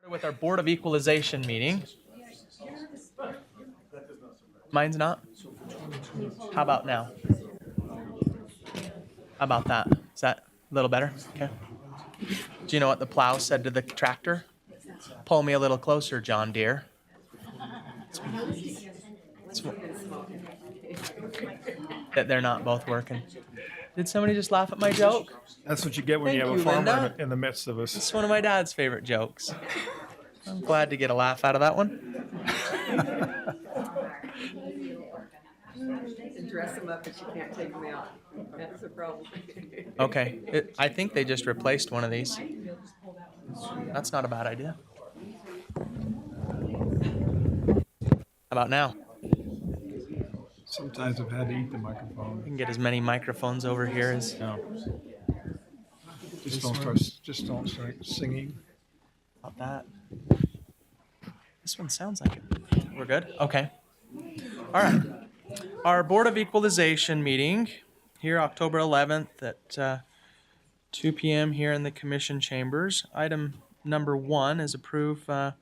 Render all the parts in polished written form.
With our Board of Equalization meeting. Mine's not? How about now? How about that? Is that a little better? Okay. Do you know what the plow said to the tractor? Pull me a little closer, John Deere. That they're not both working. Did somebody just laugh at my joke? That's what you get when Thank you have you, a farmer Linda. in the midst of us. It's one of my dad's favorite jokes. I'm glad to get a laugh out of that one. And dress them up, but you can't take them out. That's the problem. Okay, I think they just replaced one of these. That's not a bad idea. How about now? Sometimes I've had to eat the microphone. We can get as many microphones over here as. No. Just don't start singing. About that. This one sounds like it. We're good? Okay. All right. Our Board of Equalization meeting here October 11th at 2 p.m. here in the Commission chambers. Item number 1 is approve, the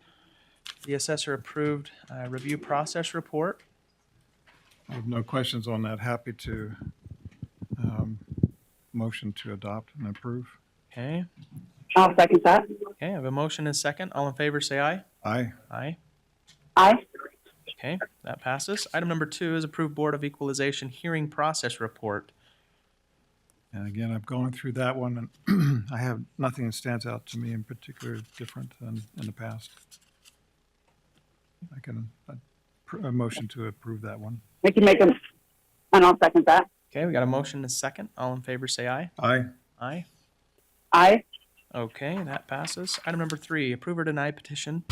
assessor approved review process report. I have no questions on that. Happy to motion to adopt and approve. Okay. I'll second that. Okay, I have a motion and a second. All in favor say aye. Aye. Aye. Aye. Okay, that passes. Item number 2 is approved Board of Equalization hearing process report. And again, I've gone through that one, and I have nothing that stands out to me in particular different than in the past. I can a motion to approve that one. We can make them, and I'll second that. Okay, we got a motion and a second. All in favor say aye. Aye. Aye. Aye. Okay, that passes. Item number 3, approve or deny petition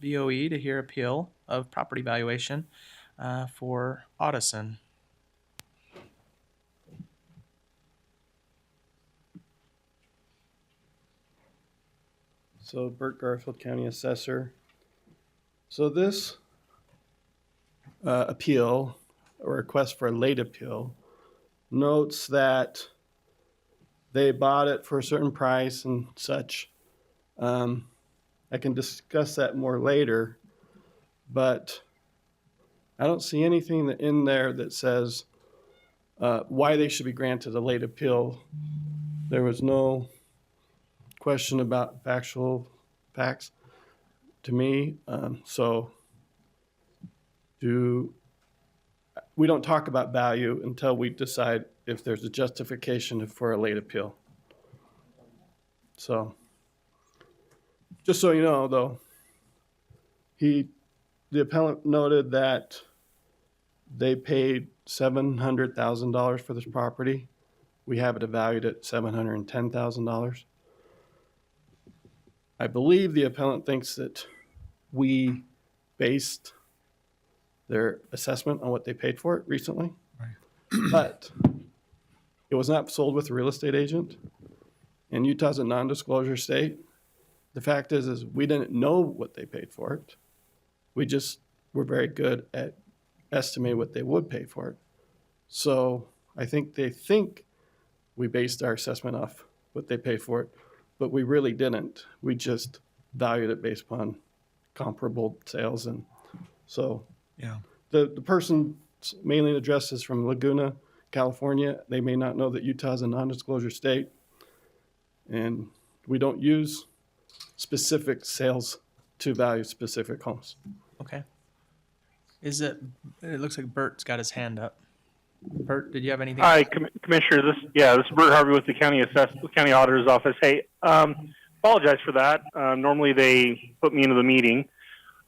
BOE to hear appeal of property valuation for Audison. So Burt Garfield, County Assessor. So this appeal, or request for a late appeal, notes that they bought it for a certain price and such. I can discuss that more later, but I don't see anything in there that says why they should be granted a late appeal. There was no question about factual facts to me. So we don't talk about value until we decide if there's a justification for a late appeal. So just so you know, though, the appellant noted that they paid $700,000 for this property. We have it valued at $710,000. I believe the appellant thinks that we based their assessment on what they paid for it recently. Right. But it was not sold with a real estate agent, and Utah's a non-disclosure state. The fact is we didn't know what they paid for it. We just were very good at estimating what they would pay for it. So I think they think we based our assessment off what they paid for it, but we really didn't. We just valued it based upon comparable sales. And so Yeah. the person's mailing address is from Laguna, California. They may not know that Utah is a non-disclosure state, and we don't use specific sales to value specific homes. Okay. It looks like Bert's got his hand up. Bert, did you have anything? Hi, Commissioner. This is Bert Harvey with the County Auditor's Office. Hey, apologize for that. Normally they put me into the meeting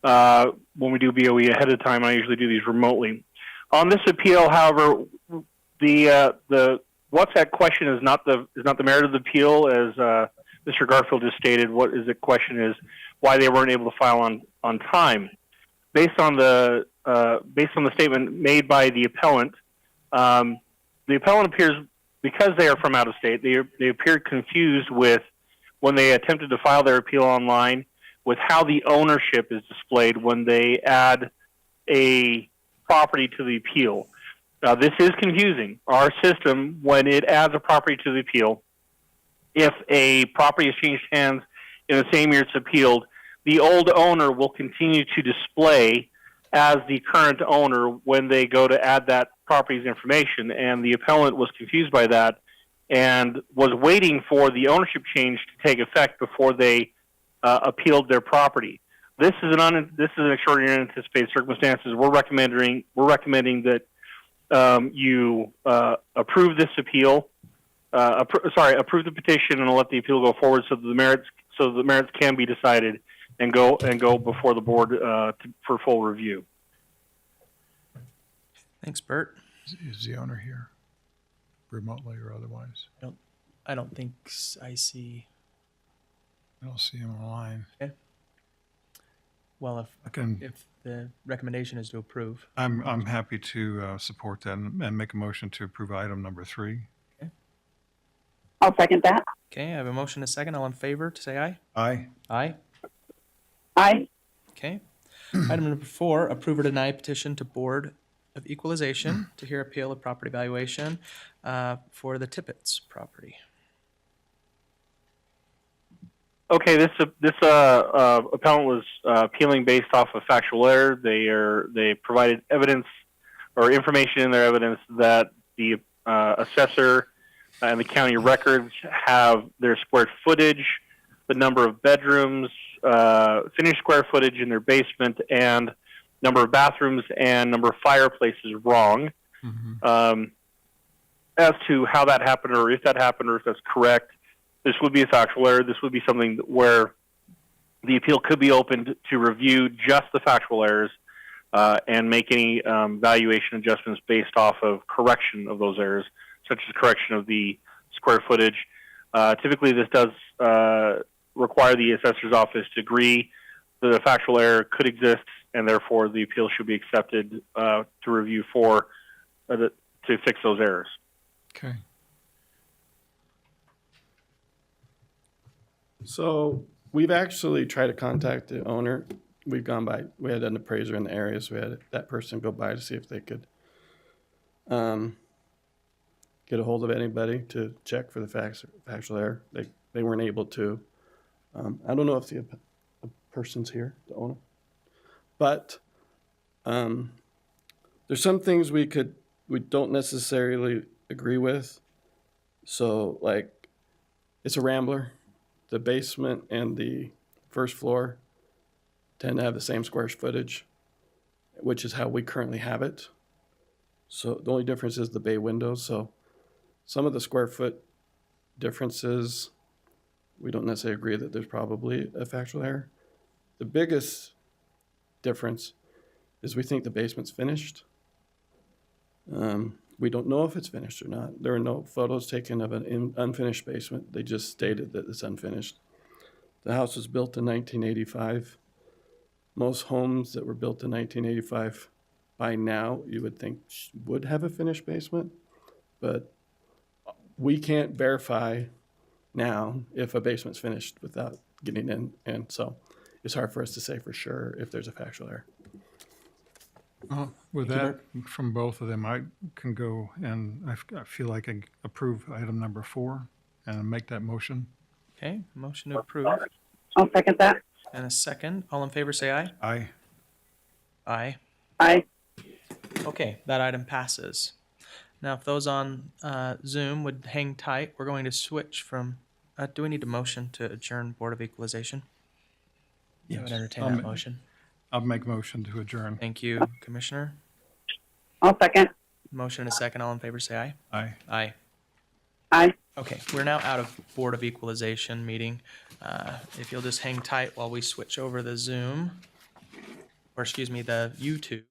when we do BOE ahead of time. I usually do these remotely. On this appeal, however, the what's at question is not the merit of the appeal, as Mr. Garfield just stated. What is the question is why they weren't able to file on time. Based on the statement made by the appellant. The appellant appears, because they are from out of state, they appeared confused with when they attempted to file their appeal online with how the ownership is displayed when they add a property to the appeal. This is confusing. Our system, when it adds a property to the appeal, if a property has changed hands in the same year it's appealed, the old owner will continue to display as the current owner when they go to add that property's information. And the appellant was confused by that and was waiting for the ownership change to take effect before they appealed their property. This is an extraordinary and unanticipated circumstances. We're recommending that you approve this appeal. Approve the petition and let the appeal go forward so that the merits can be decided and go before the board for full review. Thanks, Bert. Is the owner here, remotely or otherwise? I don't think I see. I don't see him online. Well, if the recommendation is to approve. I'm happy to support that and make a motion to approve item number 3. I'll second that. Okay, I have a motion and a second. All in favor to say aye. Aye. Aye. Aye. Okay. Item number 4, approve or deny petition to Board of Equalization to hear appeal of property valuation for the Tippett's property. Okay, this appellant was appealing based off of factual error. They provided evidence or information in their evidence that the assessor and the county records have their square footage, the number of bedrooms, finished square footage in their basement, and number of bathrooms and number of fireplaces wrong. As to how that happened or if that happened or if that's correct, this would be a factual error. This would be something where the appeal could be opened to review just the factual errors and make any valuation adjustments based off of correction of those errors, such as correction of the square footage. Typically, this does require the assessor's office to agree that a factual error could exist, and therefore the appeal should be accepted to review to fix those errors. Okay. So we've actually tried to contact the owner. We had an appraiser in the area, so we had that person go by to see if they could get a hold of anybody to check for the factual error. They weren't able to. I don't know if the person's here, the owner. But there's some things we don't necessarily agree with. So, like, it's a rambler. The basement and the first floor tend to have the same square footage, which is how we currently have it. So the only difference is the bay windows. So some of the square foot differences, we don't necessarily agree that there's probably a factual error. The biggest difference is we think the basement's finished. We don't know if it's finished or not. There are no photos taken of an unfinished basement. They just stated that it's unfinished. The house was built in 1985. Most homes that were built in 1985, by now, you would think would have a finished basement, but we can't verify now if a basement's finished without getting in, and so it's hard for us to say for sure if there's a factual error. With that, from both of them, I can go and I feel like I can approve item number 4 and make that motion. Okay, motion to approve I'll second that. and a second. All in favor say aye. Aye. Aye. Aye. Okay, that item passes. Now, if those on Zoom would hang tight, we're going to switch from, do we need a motion to adjourn Board of Equalization? I would entertain that motion. I'll make motion to adjourn. Thank you, Commissioner. I'll second. Motion and a second. All in favor say aye. Aye. Aye. Aye. Okay, we're now out of Board of Equalization meeting. If you'll just hang tight while we switch over the Zoom, or excuse me, the YouTube.